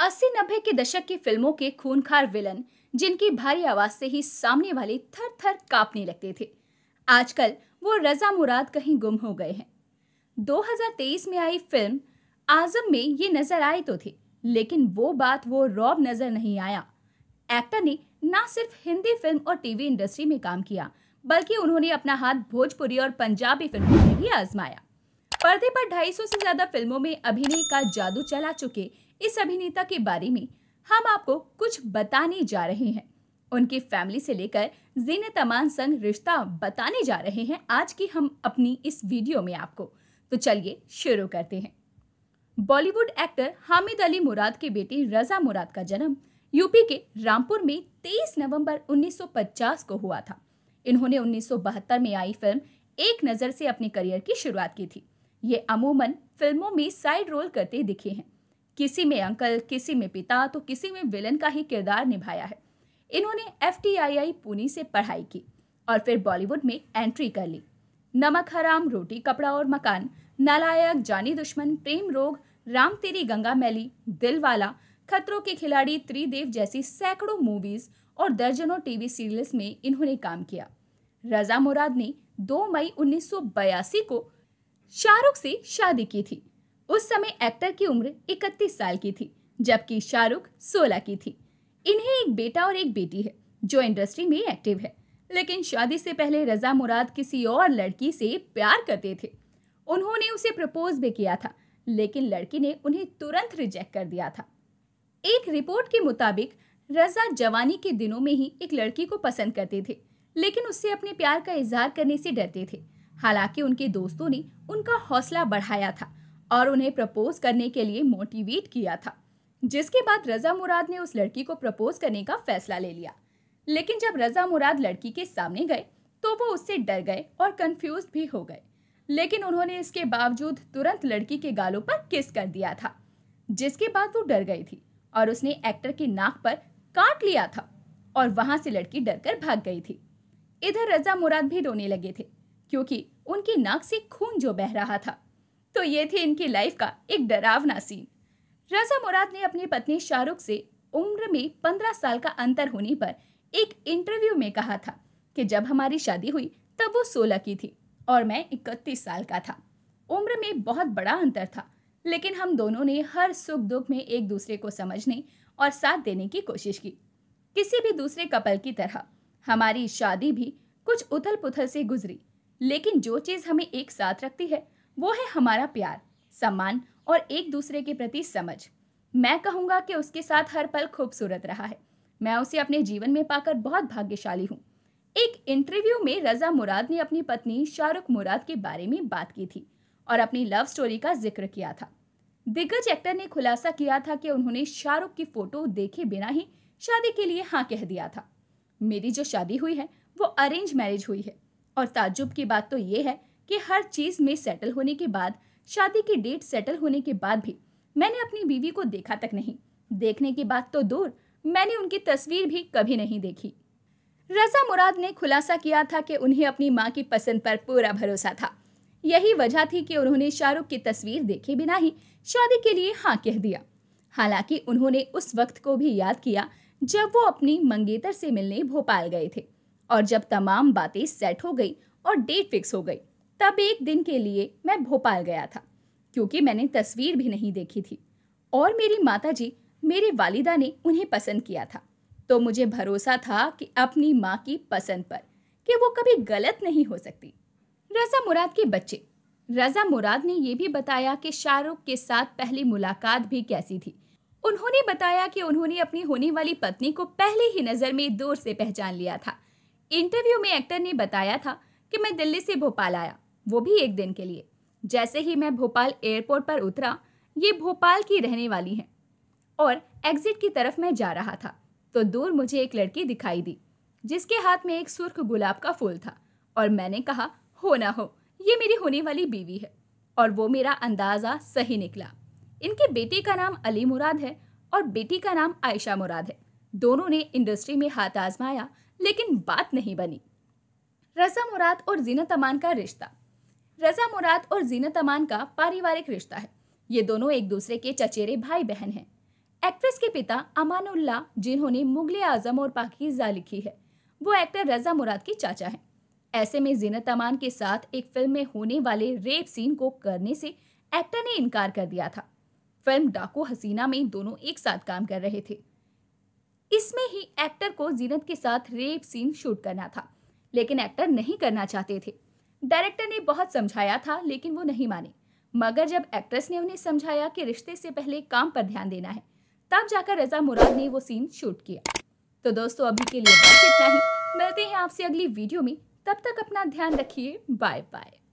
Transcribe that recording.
80-90 के दशक की फिल्मों के खूंखार विलन जिनकी भारी आवाज से ही सामने वाले थर थर कांपने लगते थे। आजकल वो रजा मुराद कहीं गुम हो गए हैं। 2023 में आई फिल्म आजम में ये नजर आए तो थे, लेकिन वो बात वो रौब नजर नहीं आया। एक्टर ने ना सिर्फ हिंदी फिल्म और टीवी इंडस्ट्री में काम किया, बल्कि उन्होंने अपना हाथ भोजपुरी और पंजाबी फिल्मों में भी आजमाया। पर्दे पर 250 से ज्यादा फिल्मों में अभिनय का जादू चला चुके इस अभिनेता के बारे में हम आपको कुछ बताने जा रहे हैं। उनकी फैमिली से लेकर जीनत अमान संग रिश्ता बताने जा रहे हैं आज की हम अपनी इस वीडियो में आपको। तो चलिए शुरू करते हैं। बॉलीवुड एक्टर हामिद अली मुराद के बेटी रजा मुराद का जन्म यूपी के रामपुर में 23 नवंबर 1950 को हुआ था। इन्होंने 1972 में आई फिल्म एक नजर से अपने करियर की शुरुआत की थी। ये अमूमन फिल्मों में साइड रोल करते दिखे हैं। किसी में अंकल, किसी में पिता, तो किसी में विलन का ही किरदार निभाया है। इन्होंने FTII पुणे से पढ़ाई की और फिर बॉलीवुड में एंट्री कर ली। नमक हराम, रोटी कपड़ा और मकान, नालायक, जानी दुश्मन, प्रेम रोग, राम तेरी गंगा मैली, दिलवाला, खतरों के खिलाड़ी, त्रिदेव जैसी सैकड़ों मूवीज और दर्जनों टीवी सीरियल्स में इन्होंने काम किया। रजा मुराद ने 2 मई 1982 को शाहरुख से शादी की थी। उस समय एक्टर की उम्र 31 साल की थी, जबकि शाहरुख 16 की थी। इन्हें एक बेटा और एक बेटी है जो इंडस्ट्री में एक्टिव है, लेकिन शादी से पहले रजा मुराद किसी और लड़की से प्यार करते थे। उन्होंने उसे प्रपोज भी किया था, लेकिन लड़की ने उन्हें तुरंत रिजेक्ट कर दिया था। एक रिपोर्ट के मुताबिक रजा जवानी के दिनों में ही एक लड़की को पसंद करते थे, लेकिन उससे अपने प्यार का इजहार करने से डरते थे। हालांकि उनके दोस्तों ने उनका हौसला बढ़ाया था और उन्हें प्रपोज करने के लिए मोटिवेट किया था, जिसके बाद रजा मुराद ने उस लड़की को प्रपोज करने का फैसला ले लिया। लेकिन जब रजा मुराद लड़की के सामने गए तो वो उससे डर गए और कंफ्यूज भी हो गए, लेकिन उन्होंने इसके बावजूद तुरंत लड़की के गालों पर किस कर दिया था, जिसके बाद वो डर गई थी और उसने एक्टर की नाक पर काट लिया था और वहां से लड़की डरकर भाग गई थी। इधर रजा मुराद भी रोने लगे थे क्योंकि उनकी नाक से खून जो बह रहा था। तो ये थी इनकी लाइफ का एक डरावना सीन। रजा मुराद ने अपनी पत्नी शाहरुख से उम्र में 15 साल का अंतर होने पर एक इंटरव्यू में कहा था कि जब हमारी शादी हुई तब वो 16 की थी और मैं 31 साल का था। उम्र में बहुत बड़ा अंतर था, लेकिन हम दोनों ने हर सुख दुख में एक दूसरे को समझने और साथ देने की कोशिश की। किसी भी दूसरे कपल की तरह हमारी शादी भी कुछ उथल पुथल से गुजरी, लेकिन जो चीज हमें एक साथ रखती है वो है हमारा प्यार, सम्मान और एक दूसरे के प्रति समझ। मैं कहूँगा कि उसके साथ हर पल खूबसूरत रहा है। मैं उसे अपने जीवन में पाकर बहुत भाग्यशाली हूँ। एक इंटरव्यू में रजा मुराद ने अपनी पत्नी शाहरुख मुराद के बारे में बात की थी और अपनी लव स्टोरी का जिक्र किया था। दिग्गज एक्टर ने खुलासा किया था कि उन्होंने शाहरुख की फोटो देखे बिना ही शादी के लिए हाँ कह दिया था। मेरी जो शादी हुई है वो अरेंज मैरिज हुई है और ताज्जुब की बात तो ये है कि हर चीज में सेटल होने के बाद, शादी की डेट सेटल होने के बाद भी मैंने अपनी बीवी को देखा तक नहीं। देखने की बात तो दूर, मैंने उनकी तस्वीर भी कभी नहीं देखी। रजा मुराद ने खुलासा किया था कि उन्हें अपनी मां की पसंद पर पूरा भरोसा था। यही वजह थी कि उन्होंने शाहरुख की तस्वीर देखे बिना ही शादी के लिए हाँ कह दिया। हालांकि उन्होंने उस वक्त को भी याद किया जब वो अपनी मंगेतर से मिलने भोपाल गए थे और जब तमाम बातें सेट हो गई और डेट फिक्स हो गई, तब एक दिन के लिए मैं भोपाल गया था क्योंकि मैंने तस्वीर भी नहीं देखी थी और मेरी माताजी, मेरी वालिदा ने उन्हें पसंद किया था। तो मुझे भरोसा था कि अपनी माँ की पसंद पर कि वो कभी गलत नहीं हो सकती। रजा मुराद के बच्चे। रजा मुराद ने ये भी बताया कि शाहरुख के साथ पहली मुलाकात भी कैसी थी। उन्होंने बताया कि उन्होंने अपनी होने वाली पत्नी को पहले ही नजर में दूर से पहचान लिया था। इंटरव्यू में एक्टर ने बताया था कि मैं दिल्ली से भोपाल आया, वो भी एक दिन के लिए। जैसे ही मैं भोपाल एयरपोर्ट पर उतरा, ये भोपाल की रहने वाली हैं, और एग्जिट की तरफ मैं जा रहा था तो दूर मुझे एक लड़की दिखाई दी जिसके हाथ में एक सुर्ख गुलाब का फूल था और मैंने कहा, हो ना हो ये मेरी होने वाली बीवी है। और वो मेरा अंदाजा सही निकला। इनके बेटे का नाम अली मुराद है और बेटी का नाम आयशा मुराद है। दोनों ने इंडस्ट्री में हाथ आजमाया, लेकिन बात नहीं बनी। रजा मुराद और जीनत अमान का रिश्ता। रजा मुराद और जीनत अमान का पारिवारिक रिश्ता है। ये दोनों एक दूसरे के चचेरे भाई बहन हैं। एक्ट्रेस के पिता अमानुल्लाह, जिन्होंने मुगले आजम और पाकीज़ा लिखी है, वो एक्टर रजा मुराद के चाचा हैं। ऐसे में जीनत अमान के साथ एक फिल्म में होने वाले रेप सीन को करने से एक्टर ने इनकार कर दिया था। फिल्म डाकू हसीना में दोनों एक साथ काम कर रहे थे। इसमें ही एक्टर को जीनत के साथ रेप सीन शूट करना था, लेकिन एक्टर नहीं करना चाहते थे। डायरेक्टर ने बहुत समझाया था, लेकिन वो नहीं माने। मगर जब एक्ट्रेस ने उन्हें समझाया कि रिश्ते से पहले काम पर ध्यान देना है, तब जाकर रजा मुराद ने वो सीन शूट किया। तो दोस्तों, अभी के लिए बस इतना ही। मिलते हैं आपसे अगली वीडियो में। तब तक अपना ध्यान रखिए। Bye bye.